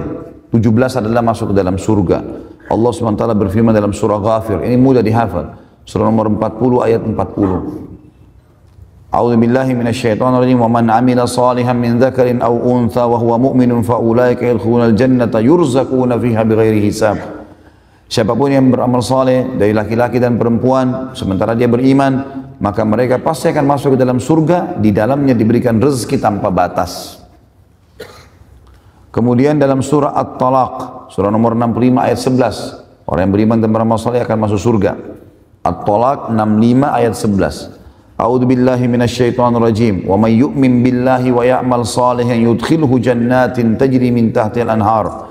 17 adalah masuk ke dalam surga. Allah SWT berfirman dalam surah Ghafir, ini mudah dihafal, surah nomor 40 ayat 40. A'udzu billahi minasyaitonir rajim. Wa man 'amila shalihan min dzakarin aw untha wa huwa mu'minun fa ulaika yadkhulunal jannata yurzaquna fiha bighairi hisab. Siapapun yang beramal saleh dari laki-laki dan perempuan sementara dia beriman, maka mereka pasti akan masuk ke dalam surga, di dalamnya diberikan rezeki tanpa batas. Kemudian dalam surah At-Talaq, surah nomor 65 ayat 11, Orang yang beriman dan beramal saleh akan masuk surga. At-Talaq 65 ayat 11. A'udzu billahi minasyaitonir rajim. Wa may yu'min billahi wa ya'mal salihan yudkhilhu jannatin tajri min tahtiha al-anhar.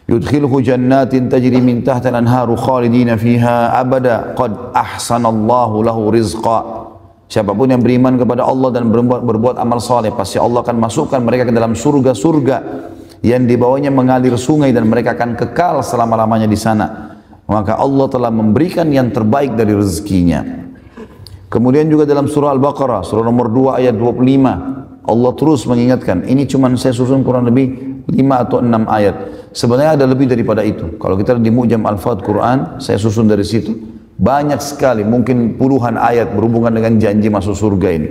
Yudkhilhu jannatin tajri min tahtiha al-anhar khalidina fiha abada qad ahsanallahu lahu rizqa. Siapapun yang beriman kepada Allah dan berbuat amal saleh, pasti Allah akan masukkan mereka ke dalam surga-surga yang di bawahnya mengalir sungai dan mereka akan kekal selama-lamanya di sana. Maka Allah telah memberikan yang terbaik dari rezekinya. Kemudian juga dalam surah Al-Baqarah, surah nomor 2 ayat 25, Allah terus mengingatkan, ini cuma saya susun kurang lebih 5 atau 6 ayat. Sebenarnya ada lebih daripada itu. Kalau kita di Mu'jam Al-Fat Quran, saya susun dari situ. Banyak sekali, mungkin puluhan ayat berhubungan dengan janji masuk surga ini.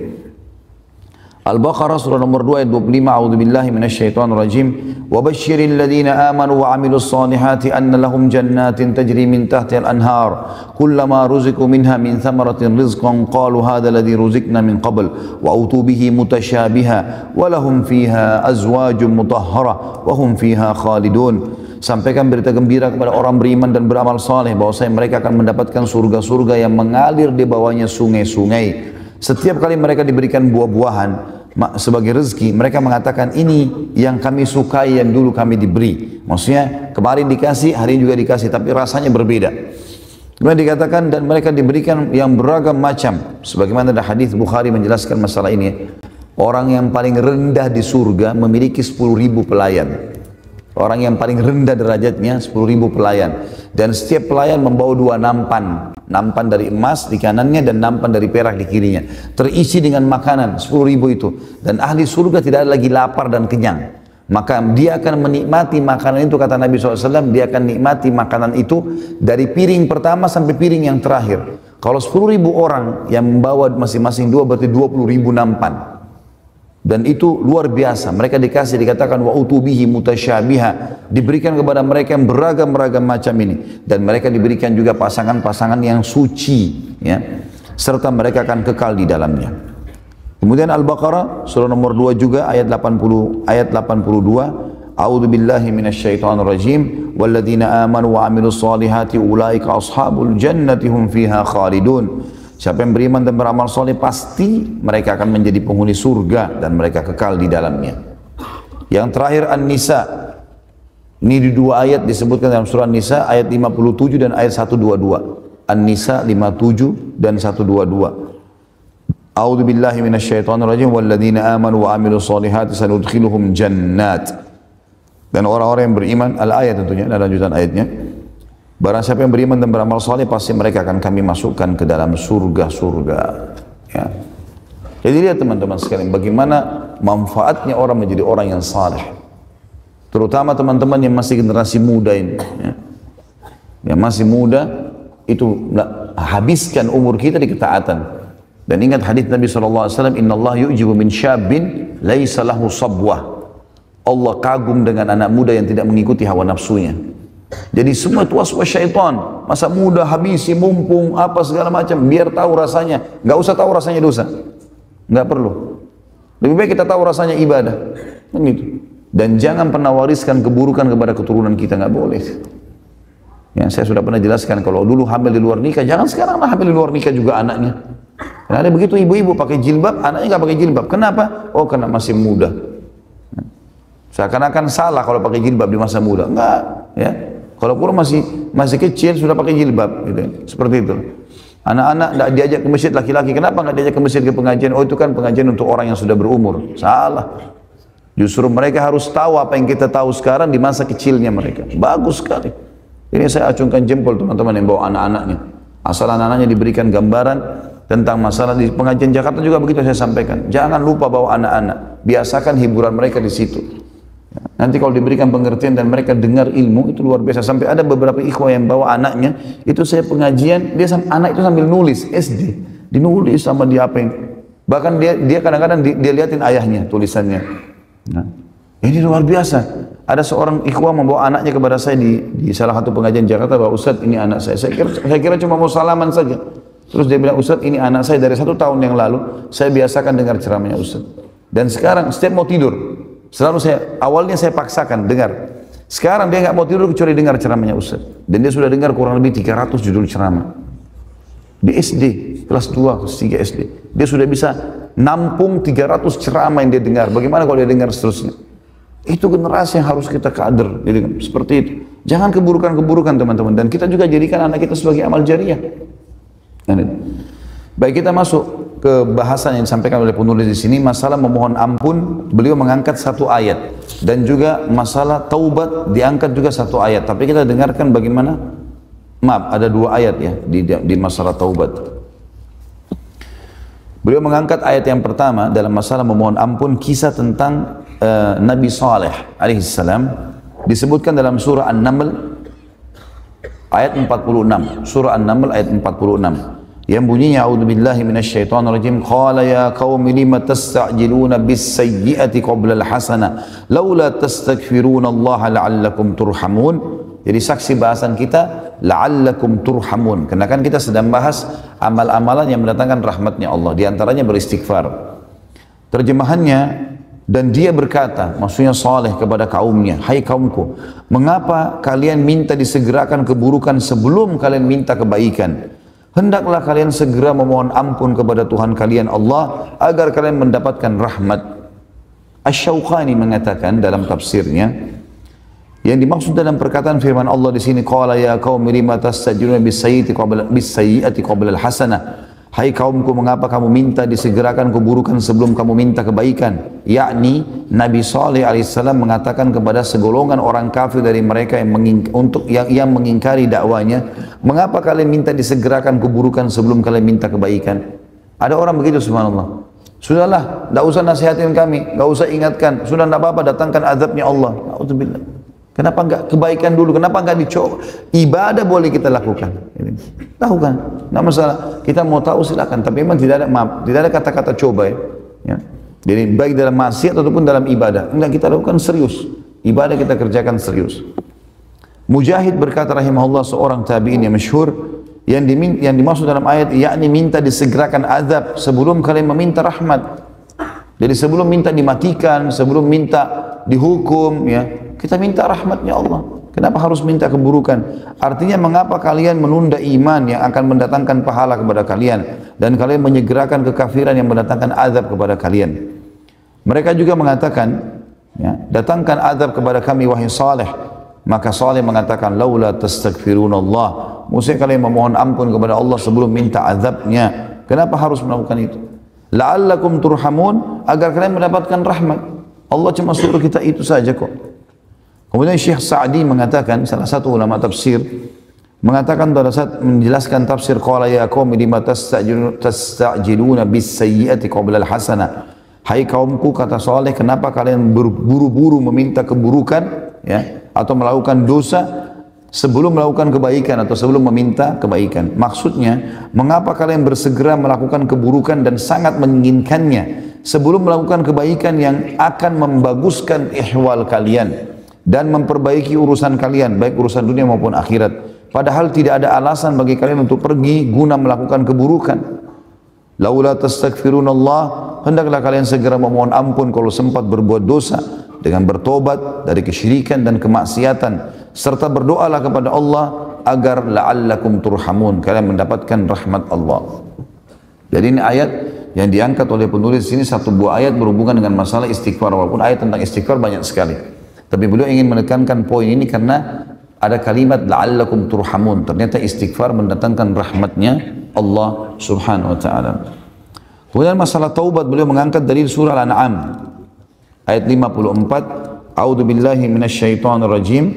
Al-Baqarah surah nomor 2 ayat 25, A'udzubillahi minasyaitonir rajim. Wa basyiril ladzina amanu wa 'amilus solihati anna lahum jannatin tajri min tahtiha al-anhar kullama ruziqu minha min thamaratin rizqan qalu hadha alladhi ruziqna min qabl wa utu bihi mutasyabiha wa lahum fiha azwajun mutahhara wa hum fiha khalidun. Sampaikan berita gembira kepada orang beriman dan beramal saleh bahwasanya mereka akan mendapatkan surga-surga yang mengalir di bawahnya sungai-sungai. Setiap kali mereka diberikan buah-buahan sebagai rezeki, mereka mengatakan ini yang kami sukai yang dulu kami diberi. Maksudnya kemarin dikasih, hari ini juga dikasih, tapi rasanya berbeda. Kemudian dikatakan dan mereka diberikan yang beragam macam. Sebagaimana ada hadis Bukhari menjelaskan masalah ini. Orang yang paling rendah di surga memiliki 10.000 pelayan. Orang yang paling rendah derajatnya 10.000 pelayan. Dan setiap pelayan membawa 2 nampan. Nampan dari emas di kanannya dan nampan dari perak di kirinya. Terisi dengan makanan 10.000 itu. Dan ahli surga tidak ada lagi lapar dan kenyang. Maka dia akan menikmati makanan itu, kata Nabi SAW, dia akan nikmati makanan itu dari piring pertama sampai piring yang terakhir. Kalau 10.000 orang yang membawa masing-masing 2 berarti 20.000 nampan. Dan itu luar biasa. Mereka dikasih, dikatakan wa utubihi mutasyabiha, diberikan kepada mereka yang beragam-ragam macam ini, dan mereka diberikan juga pasangan-pasangan yang suci, ya, serta mereka akan kekal di dalamnya. Kemudian Al-Baqarah surah nomor 2 juga ayat 82, A'udzu billahi minasyaitonir rajim, walladzina amanu wa 'amilus solihati ulaika ashabul jannati hum fiha khalidun. Siapa yang beriman dan beramal soleh pasti mereka akan menjadi penghuni surga dan mereka kekal di dalamnya. Yang terakhir An-Nisa. Ini di 2 ayat disebutkan dalam surah An-Nisa ayat 57 dan ayat 122. An-Nisa 57 dan 122. A'udzu billahi minasyaitonir rajim walladzina amanu wa 'amilus solihati sanudkhiluhum jannat. Dan orang-orang yang beriman, al-ayat tentunya, dan lanjutan ayatnya. Barang siapa yang beriman dan beramal saleh pasti mereka akan kami masukkan ke dalam surga-surga. Ya. Jadi lihat teman-teman sekalian bagaimana manfaatnya orang menjadi orang yang saleh. Terutama teman-teman yang masih generasi muda ini. Ya. Yang masih muda itu habiskan umur kita di ketaatan. Dan ingat hadis Nabi SAW, Inna Allah yu'jibu min syabin laisa lahu sabwah. Allah kagum dengan anak muda yang tidak mengikuti hawa nafsunya. Jadi semua itu waswas syaitan. Masa muda habisi, mumpung, apa segala macam, biar tahu rasanya. Nggak usah tahu rasanya dosa. Nggak perlu. Lebih baik kita tahu rasanya ibadah. Kan gitu. Dan jangan pernah wariskan keburukan kepada keturunan kita, nggak boleh. Ya, saya sudah pernah jelaskan, kalau dulu hamil di luar nikah, jangan sekarang lah hamil di luar nikah juga anaknya. Karena ada begitu ibu-ibu pakai jilbab, anaknya nggak pakai jilbab. Kenapa? Oh, karena masih muda. Seakan-akan salah kalau pakai jilbab di masa muda. Enggak, ya. Kalau kurang masih kecil sudah pakai jilbab, gitu. Seperti itu. Anak-anak tidak diajak ke masjid laki-laki. Kenapa nggak diajak ke masjid ke pengajian? Oh, itu kan pengajian untuk orang yang sudah berumur. Salah. Justru mereka harus tahu apa yang kita tahu sekarang di masa kecilnya mereka. Bagus sekali. Ini saya acungkan jempol teman-teman yang bawa anak-anaknya. Asal anak-anaknya diberikan gambaran tentang masalah di pengajian Jakarta juga begitu saya sampaikan. Jangan lupa bawa anak-anak. Biasakan hiburan mereka di situ. Nanti kalau diberikan pengertian dan mereka dengar ilmu itu luar biasa. Sampai ada beberapa ikhwah yang bawa anaknya, itu saya pengajian, anak itu sambil nulis SD, dinulis sama dia apa yang, bahkan dia kadang-kadang dia liatin ayahnya tulisannya. Nah, ini luar biasa. Ada seorang ikhwah membawa anaknya kepada saya di salah satu pengajian Jakarta, bahwa Ustaz ini anak saya. Saya kira cuma mau salaman saja. Terus dia bilang, Ustaz ini anak saya dari 1 tahun yang lalu saya biasakan dengar ceramahnya Ustaz. Dan sekarang setiap mau tidur, selalu awalnya saya paksakan dengar. Sekarang dia nggak mau tidur kecuali dengar ceramahnya Ustaz. Dan dia sudah dengar kurang lebih 300 judul ceramah. Di SD, kelas 2, kelas 3 SD. Dia sudah bisa nampung 300 ceramah yang dia dengar. Bagaimana kalau dia dengar seterusnya? Itu generasi yang harus kita kader. Jadi, seperti itu. Jangan keburukan-keburukan teman-teman. Dan kita juga jadikan anak kita sebagai amal jariah. Baik, kita masuk ke bahasan yang disampaikan oleh penulis di sini, masalah memohon ampun. Beliau mengangkat satu ayat dan juga masalah taubat diangkat juga satu ayat. Tapi kita dengarkan bagaimana, maaf, ada dua ayat ya di masalah taubat. Beliau mengangkat ayat yang pertama dalam masalah memohon ampun, kisah tentang Nabi Saleh alaihissalam, disebutkan dalam surah An-Naml ayat 46. Surah An-Naml ayat 46. Yang bunyinya a'udzubillahi minasyaitonirrajim, qala ya qaumi lima tasta'jiluna bis-sayyi'ati qabla al-hasanah laula tastaghfiruna Allah la'allakum turhamun. Jadi saksi bahasan kita la'allakum turhamun, karena kan kita sedang bahas amal-amalan yang mendatangkan rahmatnya Allah, di antaranya beristighfar. Terjemahannya, dan dia berkata, maksudnya Saleh kepada kaumnya, hai kaumku, mengapa kalian minta disegerakan keburukan sebelum kalian minta kebaikan? Hendaklah kalian segera memohon ampun kepada Tuhan kalian Allah agar kalian mendapatkan rahmat. Asy-Syaukani mengatakan dalam tafsirnya, yang dimaksud dalam perkataan firman Allah di sini, qala ya qaumi lima tastajiluna bis-sayyi'ati qabla al-hasanah. Hai kaumku, mengapa kamu minta disegerakan keburukan sebelum kamu minta kebaikan? Yakni Nabi Saleh alaihissalam mengatakan kepada segolongan orang kafir dari mereka yang mengingkari dakwanya, mengapa kalian minta disegerakan keburukan sebelum kalian minta kebaikan? Ada orang begitu, subhanallah. Sudahlah, tidak usah nasihatin kami, tidak usah ingatkan, sudah tidak apa-apa, datangkan azabnya Allah. Na'udzubillah. Kenapa enggak kebaikan dulu? Kenapa enggak dicoba? Ibadah boleh kita lakukan. Lakukan, tidak masalah. Kita mau tahu silakan, tapi memang tidak ada kata-kata coba ya. Jadi baik dalam maksiat ataupun dalam ibadah, enggak, kita lakukan serius. Ibadah kita kerjakan serius. Mujahid berkata rahimahullah, seorang tabi'in yang masyhur, yang dimaksud dalam ayat yakni minta disegerakan azab sebelum kalian meminta rahmat. Jadi sebelum minta dimatikan, sebelum minta dihukum, ya, kita minta rahmatnya Allah. Kenapa harus minta keburukan? Artinya mengapa kalian menunda iman yang akan mendatangkan pahala kepada kalian, dan kalian menyegerakan kekafiran yang mendatangkan azab kepada kalian? Mereka juga mengatakan, ya, datangkan azab kepada kami wahai Saleh. Maka Saleh mengatakan, laula tastaghfirunallah, maksudnya kalian memohon ampun kepada Allah sebelum minta azabnya. Kenapa harus melakukan itu? La'allakum turhamun, agar kalian mendapatkan rahmat. Allah cuma suruh kita itu saja kok. Kemudian Syekh Sa'di mengatakan, salah satu ulama tafsir, mengatakan pada saat menjelaskan tafsir, qala ya qaumi lima tasta'jiluna bis-sayyi'ati qabla al-hasanah. Hai kaumku, kata Saleh, kenapa kalian berburu-buru meminta keburukan, ya, atau melakukan dosa sebelum melakukan kebaikan atau sebelum meminta kebaikan? Maksudnya, mengapa kalian bersegera melakukan keburukan dan sangat menginginkannya sebelum melakukan kebaikan yang akan membaguskan ihwal kalian dan memperbaiki urusan kalian, baik urusan dunia maupun akhirat. Padahal tidak ada alasan bagi kalian untuk pergi guna melakukan keburukan. Laula tastaghfirunallah, hendaklah kalian segera memohon ampun kalau sempat berbuat dosa dengan bertobat dari kesyirikan dan kemaksiatan, serta berdoalah kepada Allah agar la'allakum turhamun, kalian mendapatkan rahmat Allah. Jadi ini ayat yang diangkat oleh penulis sini, satu buah ayat berhubungan dengan masalah istighfar, walaupun ayat tentang istighfar banyak sekali. Tapi beliau ingin menekankan poin ini karena ada kalimat la'allakum turhamun. Ternyata istighfar mendatangkan rahmatnya Allah subhanahu wa ta'ala. Kemudian masalah taubat, beliau mengangkat dari surah Al-An'am ayat 54. A'udzu billahi minasyaitonir rajim.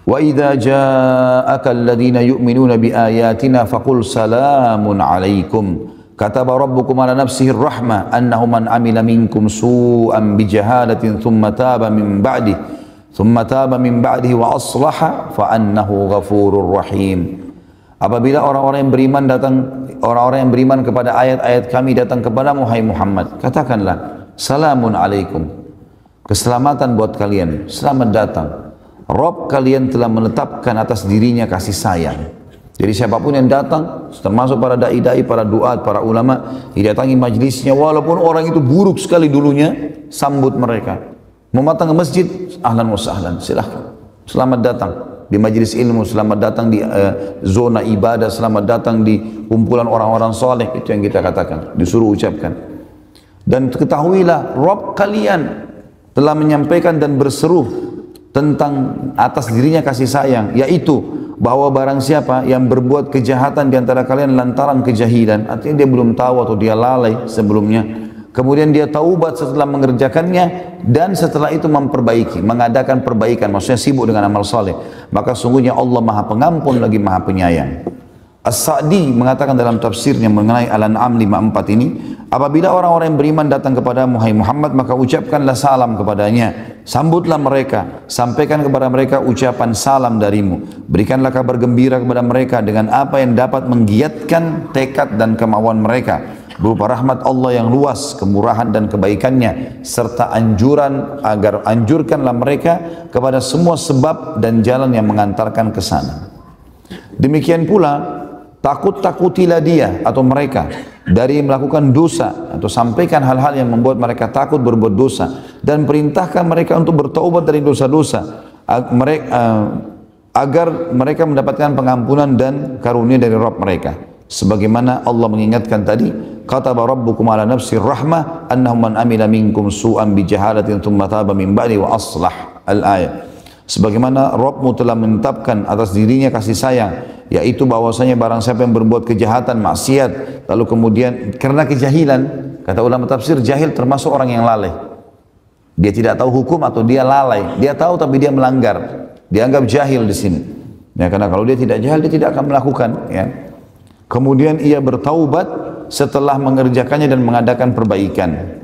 Wa idza ja'aka alladhina yu'minuna biayatina faqul salamun 'alaikum. Kataba rabbukum ala nafsihi rahmah annahu man amila minkum su'an bijahalatin thumma taba min ba'dihi wa aslaha fa annahu ghafurur rahim. Apabila orang-orang yang beriman kepada ayat-ayat kami datang kepadamu, hai Muhammad, katakanlah salamun alaikum, keselamatan buat kalian, selamat datang. Rabb kalian telah menetapkan atas dirinya kasih sayang. Jadi siapapun yang datang, termasuk para da'i-da'i, para duat, para ulama, didatangi majlisnya, walaupun orang itu buruk sekali dulunya, sambut mereka. Mau datang ke masjid, ahlan wa sahlan, silahkan. Selamat datang di majelis ilmu, selamat datang di zona ibadah, selamat datang di kumpulan orang-orang soleh. Itu yang kita katakan, disuruh ucapkan. Dan ketahuilah, Rabb kalian telah menyampaikan dan berseru tentang atas dirinya kasih sayang, yaitu bahwa barang siapa yang berbuat kejahatan di antara kalian lantaran kejahilan, artinya dia belum tahu atau dia lalai sebelumnya, kemudian dia taubat setelah mengerjakannya dan setelah itu memperbaiki, mengadakan perbaikan, maksudnya sibuk dengan amal saleh, maka sungguhnya Allah Maha Pengampun lagi Maha Penyayang. As-Sa'di mengatakan dalam tafsirnya mengenai Al-An'am 54 ini, apabila orang-orang yang beriman datang kepada Muhammad, maka ucapkanlah salam kepadanya, sambutlah mereka, sampaikan kepada mereka ucapan salam darimu, berikanlah kabar gembira kepada mereka dengan apa yang dapat menggiatkan tekad dan kemauan mereka, berupa rahmat Allah yang luas, kemurahan dan kebaikannya, serta anjurkanlah mereka kepada semua sebab dan jalan yang mengantarkan ke sana. Demikian pula, takut-takutilah dia atau mereka dari melakukan dosa, atau sampaikan hal-hal yang membuat mereka takut berbuat dosa, dan perintahkan mereka untuk bertaubat dari dosa-dosa agar mereka mendapatkan pengampunan dan karunia dari Rabb mereka. Sebagaimana Allah mengingatkan tadi, kataba rabbukum ala nafsir rahmah annahu man amila minkum su'an bijahalatin thumma taba min ba'di wa aslah. Al-ayat. Sebagaimana Rabbmu telah menetapkan atas dirinya kasih sayang, yaitu bahwasanya barang siapa yang berbuat kejahatan, maksiat, lalu kemudian karena kejahilan, kata ulama tafsir, jahil termasuk orang yang lalai. Dia tidak tahu hukum atau dia lalai. Dia tahu tapi dia melanggar. Dianggap jahil di sini. Ya, karena kalau dia tidak jahil, dia tidak akan melakukan. Ya. Kemudian ia bertaubat setelah mengerjakannya dan mengadakan perbaikan.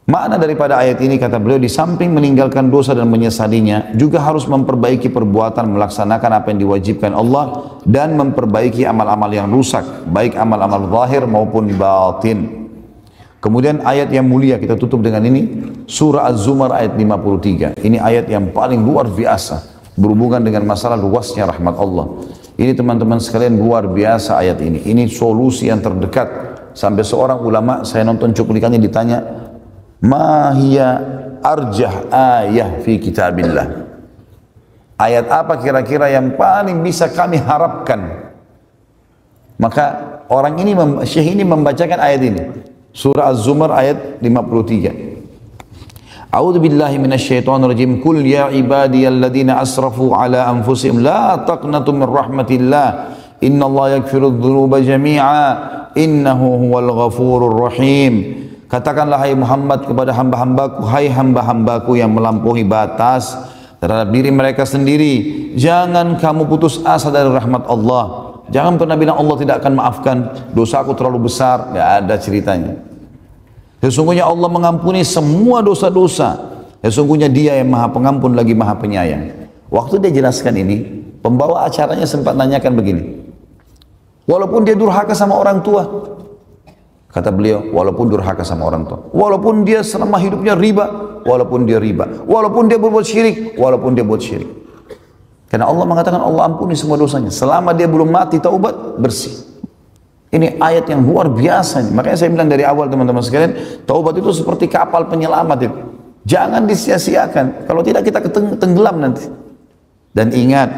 Makna daripada ayat ini, kata beliau, di samping meninggalkan dosa dan menyesalinya, juga harus memperbaiki perbuatan, melaksanakan apa yang diwajibkan Allah, dan memperbaiki amal-amal yang rusak, baik amal-amal zahir maupun batin. Kemudian ayat yang mulia, kita tutup dengan ini, surah Az-Zumar ayat 53. Ini ayat yang paling luar biasa, berhubungan dengan masalah luasnya rahmat Allah. Ini teman-teman sekalian luar biasa ayat ini. Ini solusi yang terdekat. Sampai seorang ulama, saya nonton cuplikannya, ditanya, ma hiya arjah ayah fi kitabillah, ayat apa kira-kira yang paling bisa kami harapkan? Maka orang ini, syekh ini membacakan ayat ini, surah Az-Zumar ayat 53. A'udzu billahi minasyaitonir rajim. Qul ya ibadiyalladzina asrafu ala anfusihim la taqnatu min rahmatillah innallaha yaghfiru dzunuba jami'a innahu huwal ghafurur rahim. Katakanlah hai Muhammad kepada hamba-hambaku, hai hamba-hambaku yang melampaui batas terhadap diri mereka sendiri, jangan kamu putus asa dari rahmat Allah. Jangan pernah bilang Allah tidak akan maafkan, dosaku terlalu besar. Tidak ada ceritanya. Sesungguhnya Allah mengampuni semua dosa-dosa. Sesungguhnya Dia yang Maha Pengampun lagi Maha Penyayang. Waktu dia jelaskan ini, pembawa acaranya sempat nanyakan begini, walaupun dia durhaka sama orang tua, kata beliau, walaupun durhaka sama orang tua, walaupun dia selama hidupnya riba, walaupun dia riba, walaupun dia berbuat syirik, walaupun dia buat syirik. Karena Allah mengatakan Allah ampuni semua dosanya, selama dia belum mati taubat, bersih. Ini ayat yang luar biasa. Makanya saya bilang dari awal teman-teman sekalian, taubat itu seperti kapal penyelamat itu. Jangan disia-siakan, kalau tidak kita tenggelam nanti. Dan ingat,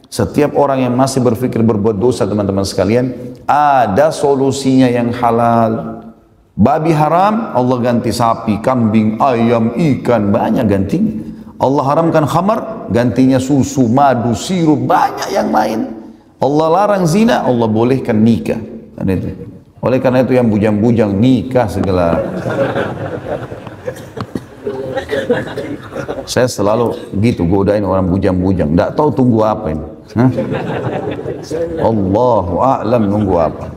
setiap orang yang masih berpikir berbuat dosa teman-teman sekalian, ada solusinya yang halal. Babi haram, Allah ganti sapi, kambing, ayam, ikan, banyak gantinya. Allah haramkan khamar, gantinya susu, madu, sirup, banyak yang lain. Allah larang zina, Allah bolehkan nikah. Oleh karena itu yang bujang-bujang nikah segala. Saya selalu gitu godain orang bujang-bujang, tidak tahu tunggu apa ini. Allahu a'lam nunggu apa.